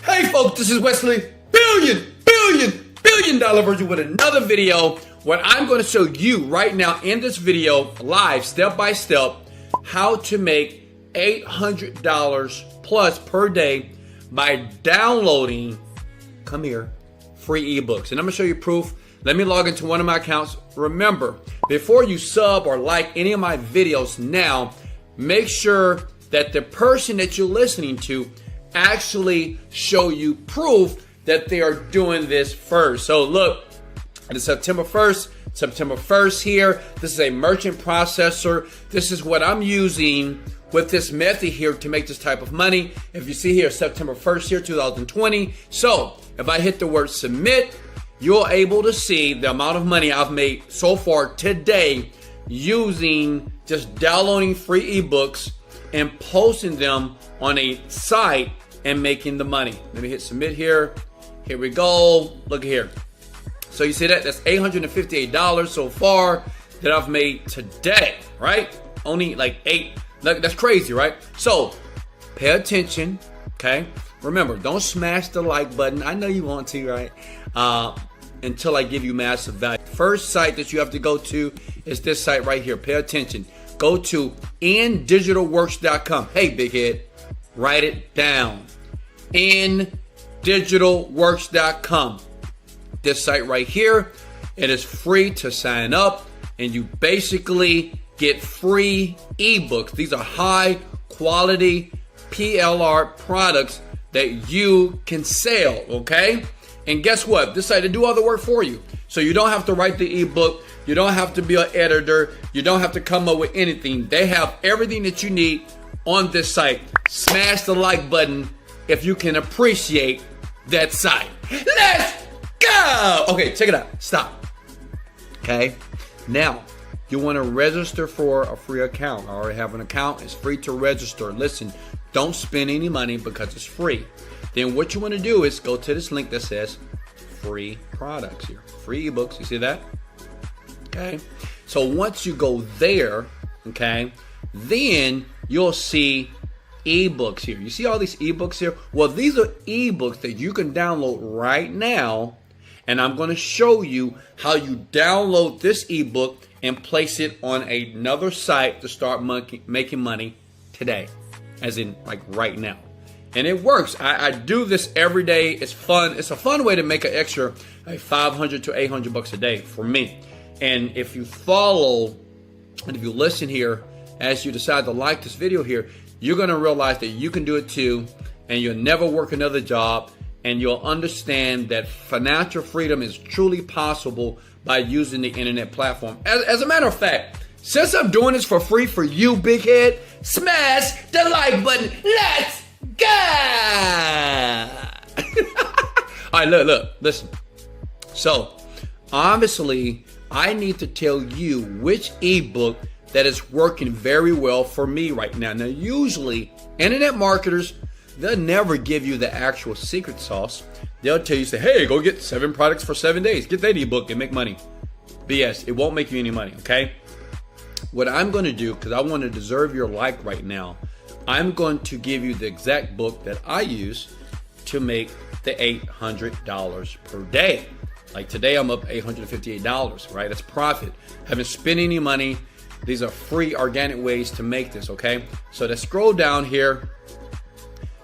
Hey folks, this is Wesley billion dollar Virgin with another video where I'm going to show you right now in this video live step by step how to make $800 plus per day by downloading, come here, free ebooks. And I'm going to show you proof. Let me log into one of my accounts. Remember, before you sub or like any of my videos now, make sure that the person that you're listening to actually show you proof that they are doing this first. So look, it's September 1st here. This is a merchant processor. This is what I'm using with this method here to make this type of money. If you see here, September 1st here, 2020. So if I hit the word submit, you're able to see the amount of money I've made so far today using just downloading free ebooks and posting them on a site and making the money. Let me hit submit here. Here we go. Look here. So you see that? That's $858 so far that I've made today, right? Only like 8. Look, that's crazy, right? So pay attention, okay? Remember, don't smash the like button. I know you want to, right? Until I give you massive value. First site that you have to go to is this site right here. Pay attention. Go to indigitalworks.com. Hey, big head, write it down. indigitalworks.com. This site right here, it is free to sign up, and you basically get free ebooks. These are high quality PLR products that you can sell, okay? And guess what? This site will do all the work for you. So you don't have to write the ebook. You don't have to be an editor. You don't have to come up with anything. They have everything that you need on this site. Smash the like button if you can appreciate that site. Let's go! Okay, check it out. Stop. Okay? Now, you want to register for a free account. I already have an account. It's free to register. Listen, don't spend any money because it's free. Then what you want to do is go to this link that says free products here. Free ebooks. You see that? Okay. So once you go there, okay, then you'll see ebooks here. You see all these ebooks here? Well, these are ebooks that you can download right now. And I'm going to show you how you download this ebook and place it on another site to start making money today. As in, like right now. And it works. I do this every day. It's fun. It's a fun way to make an extra like $500 to $800 a day for me. And if you follow and if you listen here, as you decide to like this video here, you're going to realize that you can do it too. And you'll never work another job. And you'll understand that financial freedom is truly possible by using the internet platform. As a matter of fact, since I'm doing this for free for you, big head, smash the like button. Let's go! All right, look, listen. So, obviously, I need to tell you which ebook that is working very well for me right now. Now, usually, internet marketers, they'll never give you the actual secret sauce. They'll tell you, say, hey, go get 7 products for 7 days. Get that ebook and make money. BS, it won't make you any money, okay? What I'm going to do, because I want to deserve your like right now, I'm going to give you the exact book that I use to make the $800 per day. Like today, I'm up $858, right? That's profit. Haven't spent any money. These are free organic ways to make this, okay? So let's scroll down here.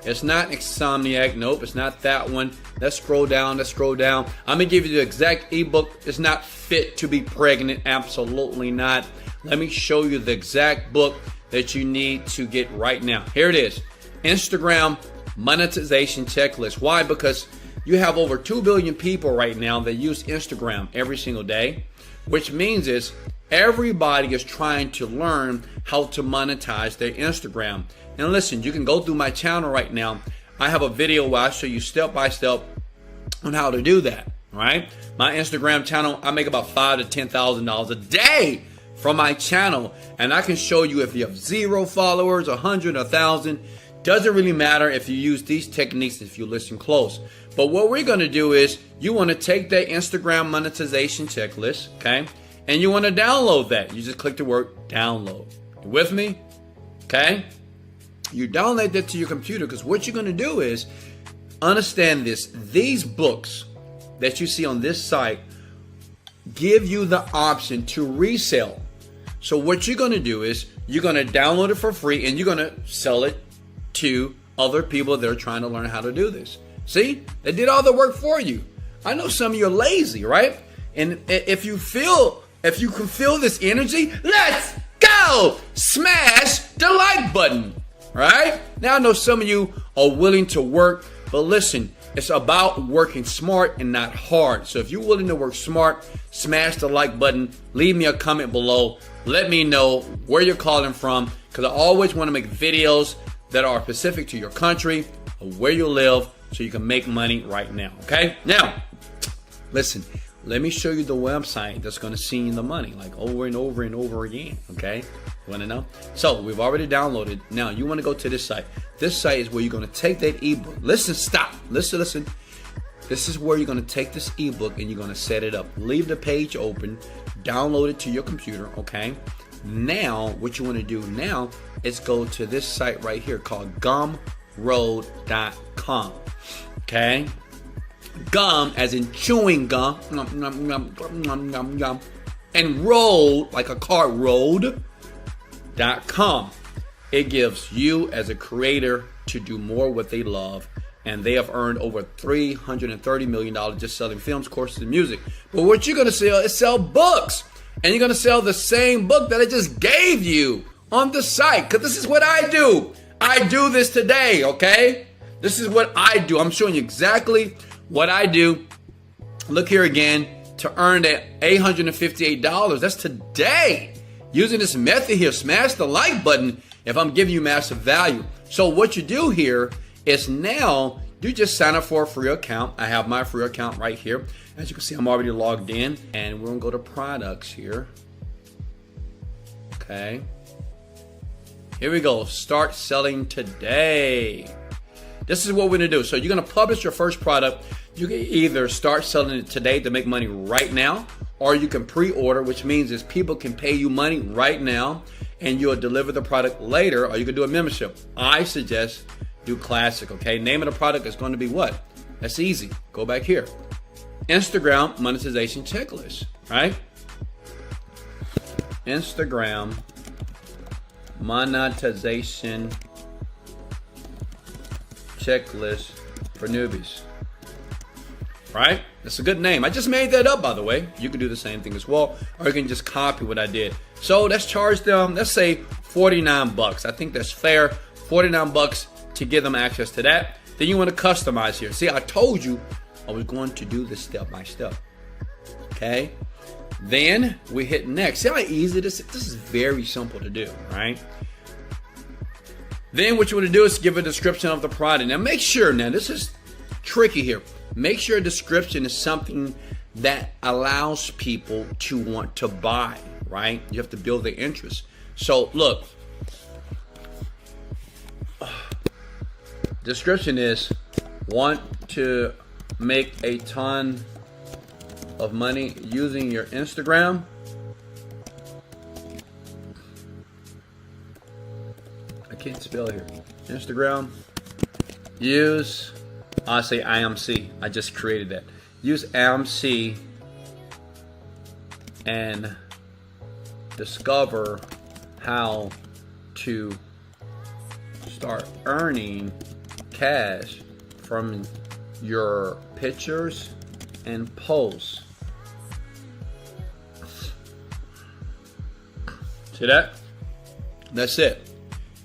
It's not Insomniac. Nope, it's not that one. Let's scroll down. I'm going to give you the exact ebook. It's not Fit to be Pregnant. Absolutely not. Let me show you the exact book that you need to get right now. Here it is. Instagram monetization checklist. Why? Because you have over 2 billion people right now that use Instagram every single day, which means is everybody is trying to learn how to monetize their Instagram. And listen, you can go through my channel right now. I have a video where I show you step by step on how to do that. All right. My Instagram channel, I make about $5,000 to $10,000 a day from my channel. And I can show you if you have 0 followers, 100, 1,000. Doesn't really matter if you use these techniques if you listen close. But what we're going to do is you want to take that Instagram monetization checklist, okay? And you want to download that. You just click the word download. You with me? Okay? You download that to your computer because what you're going to do is understand this. These books that you see on this site give you the option to resell. So what you're going to do is you're going to download it for free and you're going to sell it to other people that are trying to learn how to do this. See, they did all the work for you. I know some of you are lazy, right? And if you can feel this energy, let's go! Smash the like button, right? Now I know some of you are willing to work, but listen, it's about working smart and not hard. So if you're willing to work smart, smash the like button, leave me a comment below. Let me know where you're calling from, because I always want to make videos that are specific to your country or where you live so you can make money right now, okay? Now, listen, let me show you the website that's going to send you the money like over and over and over again, okay? You want to know? So we've already downloaded. Now you want to go to this site. This site is where you're going to take that ebook. Listen, stop. Listen. This is where you're going to take this ebook and you're going to set it up. Leave the page open. Download it to your computer, okay? Now, what you want to do now is go to this site right here called gumroad.com, okay? Gum as in chewing gum, and road like a car, road.com. It gives you as a creator to do more what they love, and they have earned over $330 million just selling films, courses, and music. But what you're going to sell is sell books, and you're going to sell the same book that I just gave you on the site, because this is what I do. I do this today, okay? This is what I do. I'm showing you exactly what I do. Look here again, to earn that $858. That's today. Using this method here, smash the like button if I'm giving you massive value. So what you do here is now you just sign up for a free account. I have my free account right here. As you can see, I'm already logged in, and we're gonna go to products here. Okay. Here we go. Start selling today. This is what we're gonna do. So you're gonna publish your first product. You can either start selling it today to make money right now, or you can pre-order, which means is people can pay you money right now and you'll deliver the product later, or you can do a membership. I suggest do classic, okay? Name of the product is going to be what? That's easy. Go back here. Instagram monetization checklist, right? Instagram monetization checklist for newbies, right? That's a good name. I just made that up, by the way. You can do the same thing as well, or you can just copy what I did. So let's charge them, let's say $49. I think that's fair. $49 to give them access to that. Then you want to customize here. See, I told you I was going to do this step by step. Okay. Then we hit next. See how easy this is? This is very simple to do, right? Then what you want to do is give a description of the product. Now make sure, now this is tricky here. Make sure a description is something that allows people to want to buy, right? You have to build their interest. So look, description is want to make a ton of money using your Instagram. I can't spell here. Instagram. Use, I say IMC. I just created that. Use IMC and discover how to start earning cash from your pictures and posts. See that? That's it.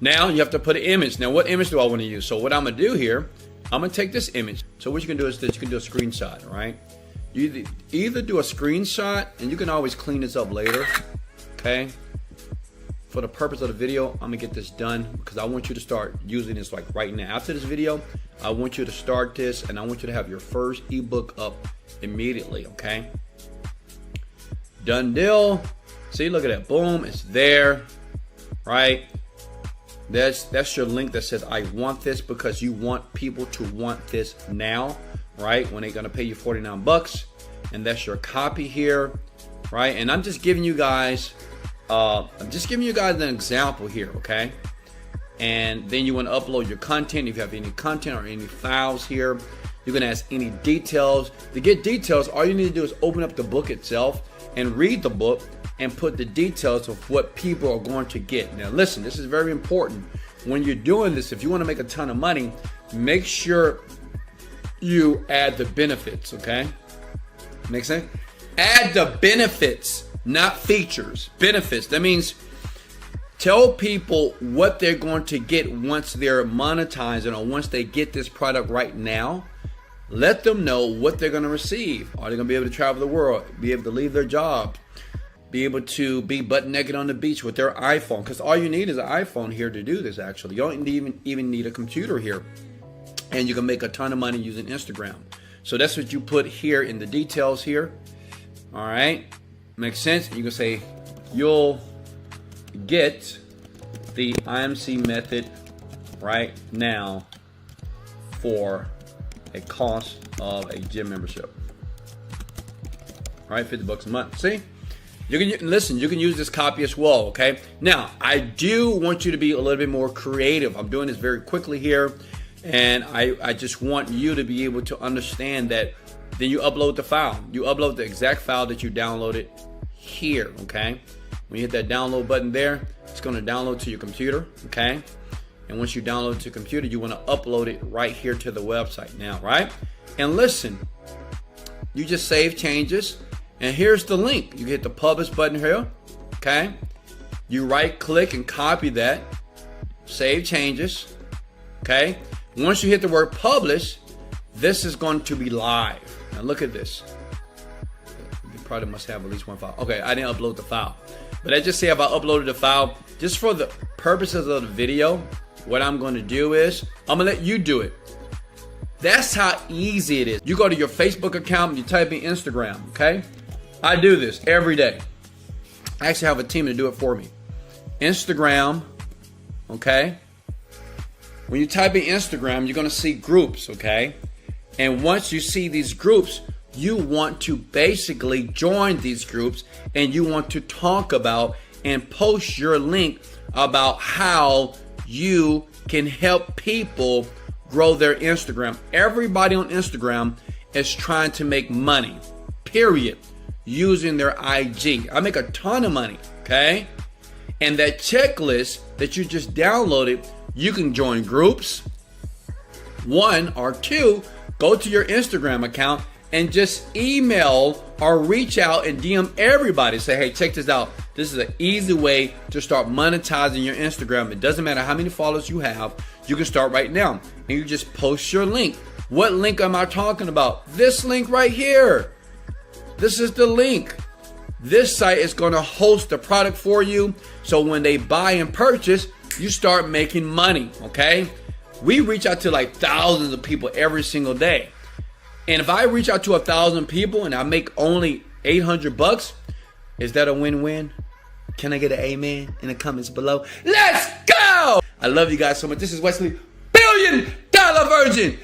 Now you have to put an image. Now what image do I want to use? So what I'm going to do here, I'm going to take this image. So what you can do is this, you can do a screenshot, right? You either do a screenshot, and you can always clean this up later, okay? For the purpose of the video, I'm going to get this done because I want you to start using this like right now. After this video, I want you to start this, and I want you to have your first ebook up immediately, okay? Done deal. See, look at that. Boom, it's there, right? That's your link that says I want this, because you want people to want this now, right? When they're gonna pay you $49, and that's your copy here, right? And I'm just giving you guys, an example here, okay? And then you want to upload your content. If you have any content or any files here, you can ask any details. To get details, all you need to do is open up the book itself and read the book and put the details of what people are going to get. Now listen, this is very important. When you're doing this, if you want to make a ton of money, make sure you add the benefits, okay? Make sense? Add the benefits, not features. Benefits. That means tell people what they're going to get once they're monetizing or once they get this product right now. Let them know what they're going to receive. Are they going to be able to travel the world, be able to leave their job, be able to be butt naked on the beach with their iPhone? Because all you need is an iPhone here to do this, actually. You don't even need a computer here. And you can make a ton of money using Instagram. So that's what you put here in the details here. All right. Makes sense? You can say you'll get the IMC method right now for a cost of a gym membership. All right, $50 a month. See? You can listen, you can use this copy as well, okay? Now, I do want you to be a little bit more creative. I'm doing this very quickly here, and I just want you to be able to understand that. Then you upload the file. You upload the exact file that you downloaded here, okay? When you hit that download button there, it's going to download to your computer, okay? And once you download it to your computer, you want to upload it right here to the website now, right? And listen, you just save changes, and here's the link. You hit the publish button here, okay? You right click and copy that, save changes, okay? Once you hit the word publish, this is going to be live. Now look at this. You probably must have at least one file. Okay, I didn't upload the file. But I just say if I uploaded the file, just for the purposes of the video, what I'm going to do is, I'm going to let you do it. That's how easy it is. You go to your Facebook account and you type in Instagram, okay? I do this every day. I actually have a team to do it for me. Instagram, okay? When you type in Instagram, you're going to see groups, okay? And once you see these groups, you want to basically join these groups and you want to talk about and post your link about how you can help people grow their Instagram. Everybody on Instagram is trying to make money, period, using their IG. I make a ton of money, okay? And that checklist that you just downloaded, you can join groups. 1 or 2, go to your Instagram account and just email or reach out and DM everybody. Say, hey, check this out. This is an easy way to start monetizing your Instagram. It doesn't matter how many followers you have. You can start right now. And you just post your link. What link am I talking about? This link right here. This is the link. This site is going to host the product for you. So when they buy and purchase, you start making money, okay? We reach out to like thousands of people every single day. And if I reach out to 1,000 people and I make only $800, is that a win-win? Can I get an amen in the comments below? Let's go! I love you guys so much. This is Wesley, $1 billion Virgin.